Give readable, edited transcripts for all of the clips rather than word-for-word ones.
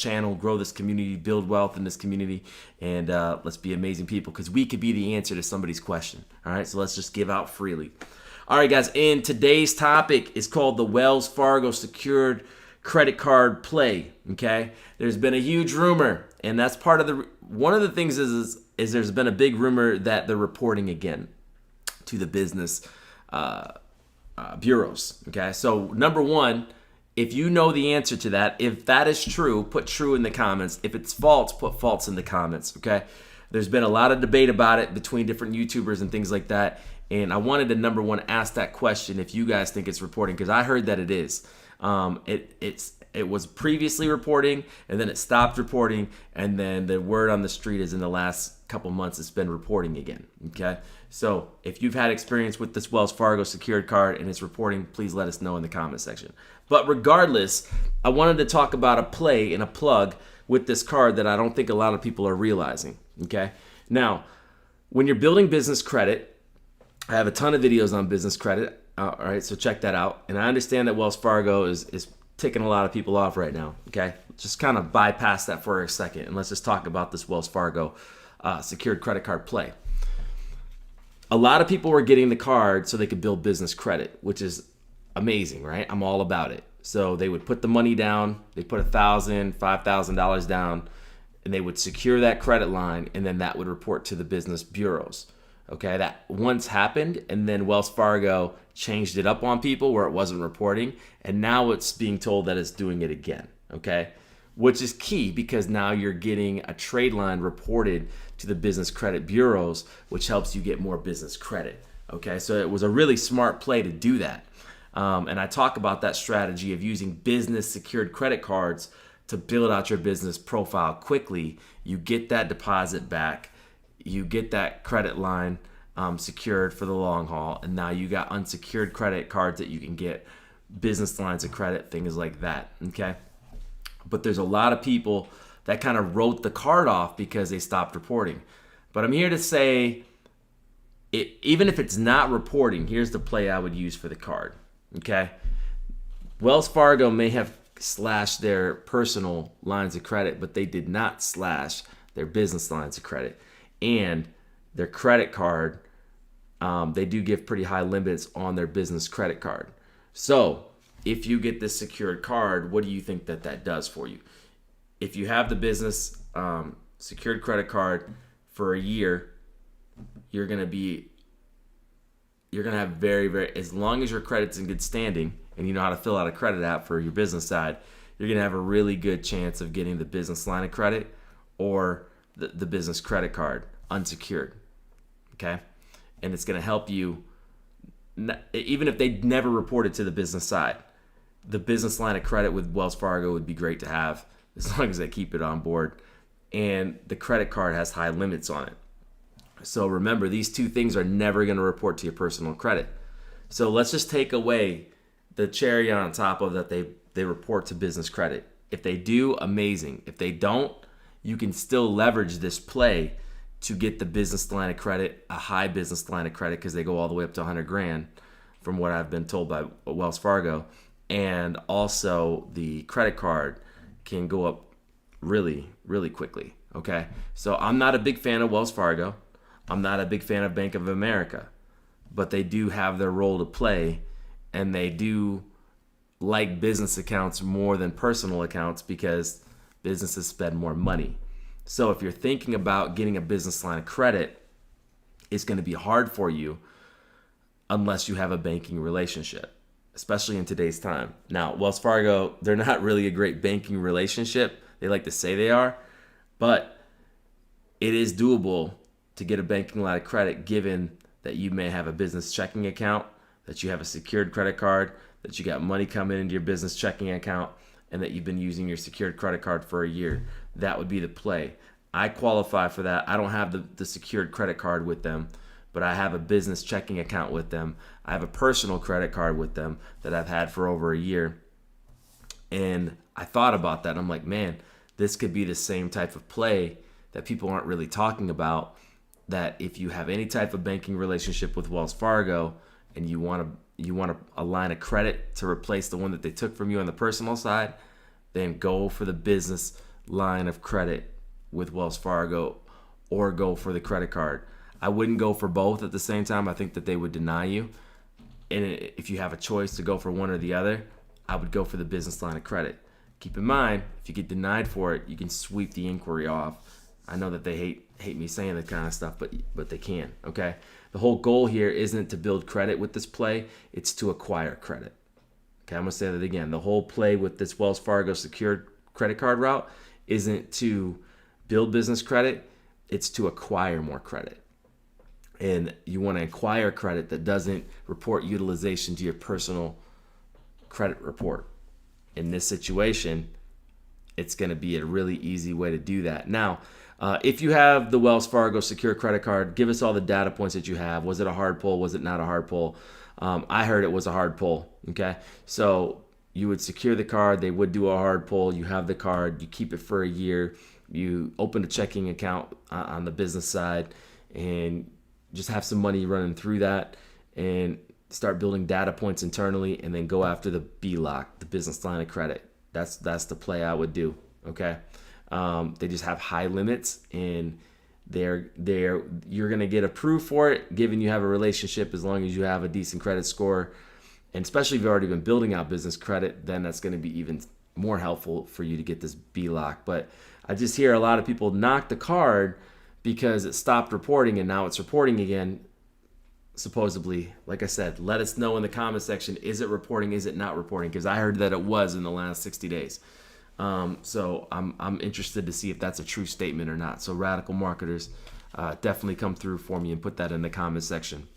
channel, grow this community, build wealth in this community, and let's be amazing people, because we could be the answer to somebody's question. All right, so let's just give out freely. All right, guys, and today's topic is called the Wells Fargo secured credit card play. Okay, there's been a huge rumor, and that's part of one of the things is there's been a big rumor that they're reporting again to the business bureaus. Okay, so number one, if you know the answer to that, if that is true, put true in the comments. If it's false, put false in the comments. Okay, there's been a lot of debate about it between different YouTubers and things like that, and I wanted to, number one, ask that question if you guys think it's reporting, because I heard that it is. It was previously reporting, and then it stopped reporting, and then the word on the street is in the last couple months it's been reporting again. Okay, so if you've had experience with this Wells Fargo secured card and it's reporting, please let us know in the comment section. But regardless, I wanted to talk about a play and a plug with this card that I don't think a lot of people are realizing. Okay, now when you're building business credit, I have a ton of videos on business credit. All right, so check that out. And I understand that Wells Fargo is ticking a lot of people off right now. Okay, just kind of bypass that for a second, and let's just talk about this Wells Fargo secured credit card play. A lot of people were getting the card so they could build business credit, which is amazing, right? I'm all about it. So they would put the money down, they put $1,000, $5,000 down, and they would secure that credit line, and then that would report to the business bureaus. Okay, that once happened, and then Wells Fargo changed it up on people where it wasn't reporting, and now it's being told that it's doing it again. Okay, which is key, because now you're getting a trade line reported to the business credit bureaus, which helps you get more business credit. Okay, so it was a really smart play to do that. And I talk about that strategy of using business secured credit cards to build out your business profile quickly. You get that deposit back, you get that credit line secured for the long haul, and now you got unsecured credit cards that you can get, business lines of credit, things like that. Okay, but there's a lot of people that kind of wrote the card off because they stopped reporting. But I'm here to say, even if it's not reporting, here's the play I would use for the card. Okay, Wells Fargo may have slashed their personal lines of credit, but they did not slash their business lines of credit. And their credit card, they do give pretty high limits on their business credit card. So if you get this secured card, what do you think that does for you? If you have the business secured credit card for a year, you're gonna have very, as long as your credit's in good standing and you know how to fill out a credit app for your business side, you're gonna have a really good chance of getting the business line of credit or the business credit card unsecured. Okay, and it's gonna help you, even if they never reported to the business side. The business line of credit with Wells Fargo would be great to have, as long as they keep it on board, and the credit card has high limits on it. So remember, these two things are never going to report to your personal credit. So let's just take away the cherry on top of that they report to business credit. If they do, amazing. If they don't, you can still leverage this play to get the business line of credit, a high business line of credit, because they go all the way up to 100 grand from what I've been told by Wells Fargo. And also the credit card can go up really, really quickly. Okay, so I'm not a big fan of Wells Fargo. I'm not a big fan of Bank of America, but they do have their role to play, and they do like business accounts more than personal accounts because businesses spend more money. So if you're thinking about getting a business line of credit, it's going to be hard for you unless you have a banking relationship, especially in today's time. Now, Wells Fargo, they're not really a great banking relationship. They like to say they are, but it is doable to get a banking line of credit, given that you may have a business checking account, that you have a secured credit card, that you got money coming into your business checking account, and that you've been using your secured credit card for a year. That would be the play. I qualify for that. I don't have the secured credit card with them, but I have a business checking account with them. I have a personal credit card with them that I've had for over a year. And I thought about that. I'm like, man, this could be the same type of play that people aren't really talking about, that if you have any type of banking relationship with Wells Fargo and you want a line of credit to replace the one that they took from you on the personal side, then go for the business line of credit with Wells Fargo or go for the credit card. I wouldn't go for both at the same time. I think that they would deny you. And if you have a choice to go for one or the other, I would go for the business line of credit. Keep in mind, if you get denied for it, you can sweep the inquiry off. I know that they hate me saying that kind of stuff, but they can, okay? The whole goal here isn't to build credit with this play, it's to acquire credit. Okay, I'm gonna say that again. The whole play with this Wells Fargo secured credit card route isn't to build business credit, it's to acquire more credit. And you want to acquire credit that doesn't report utilization to your personal credit report. In this situation, it's going to be a really easy way to do that. Now, if you have the Wells Fargo secure credit card, give us all the data points that you have. Was it a hard pull? Was it not a hard pull? I heard it was a hard pull. Okay, so you would secure the card. They would do a hard pull. You have the card. You keep it for a year. You open a checking account on the business side and just have some money running through that and start building data points internally, and then go after the BLOC, the business line of credit. That's the play I would do. Okay, they just have high limits, and you're gonna get approved for it, given you have a relationship, as long as you have a decent credit score, and especially if you've already been building out business credit, then that's gonna be even more helpful for you to get this BLOC. But I just hear a lot of people knock the card because it stopped reporting and now it's reporting again. Supposedly, like I said, let us know in the comment section, is it reporting, is it not reporting? Because I heard that it was in the last 60 days. So I'm interested to see if that's a true statement or not. So radical marketers, definitely come through for me and put that in the comment section.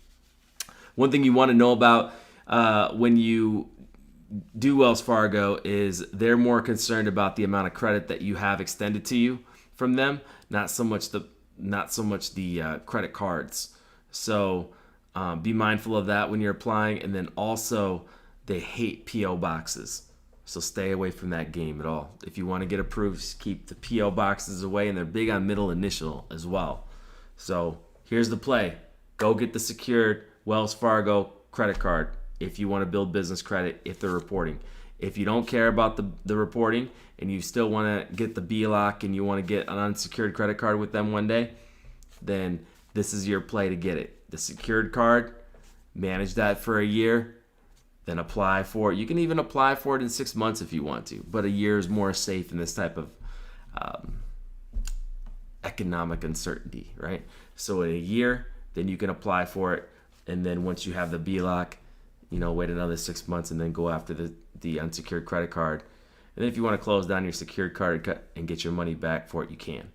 One thing you want to know about when you do Wells Fargo is they're more concerned about the amount of credit that you have extended to you from them, not so much the credit cards. So be mindful of that when you're applying. And then also, they hate PO boxes, so stay away from that game at all. If you want to get approved, just keep the PO boxes away, and they're big on middle initial as well. So here's the play: go get the secured Wells Fargo credit card if you want to build business credit, if they're reporting. If you don't care about the reporting and you still want to get the BLOC and you want to get an unsecured credit card with them one day, then this is your play to get it. The secured card, manage that for a year, then apply for it. You can even apply for it in 6 months if you want to, but a year is more safe in this type of economic uncertainty, right? So in a year, then you can apply for it, and then once you have the BLOC, wait another 6 months and then go after the unsecured credit card. And then if you want to close down your secured card and get your money back for it, you can.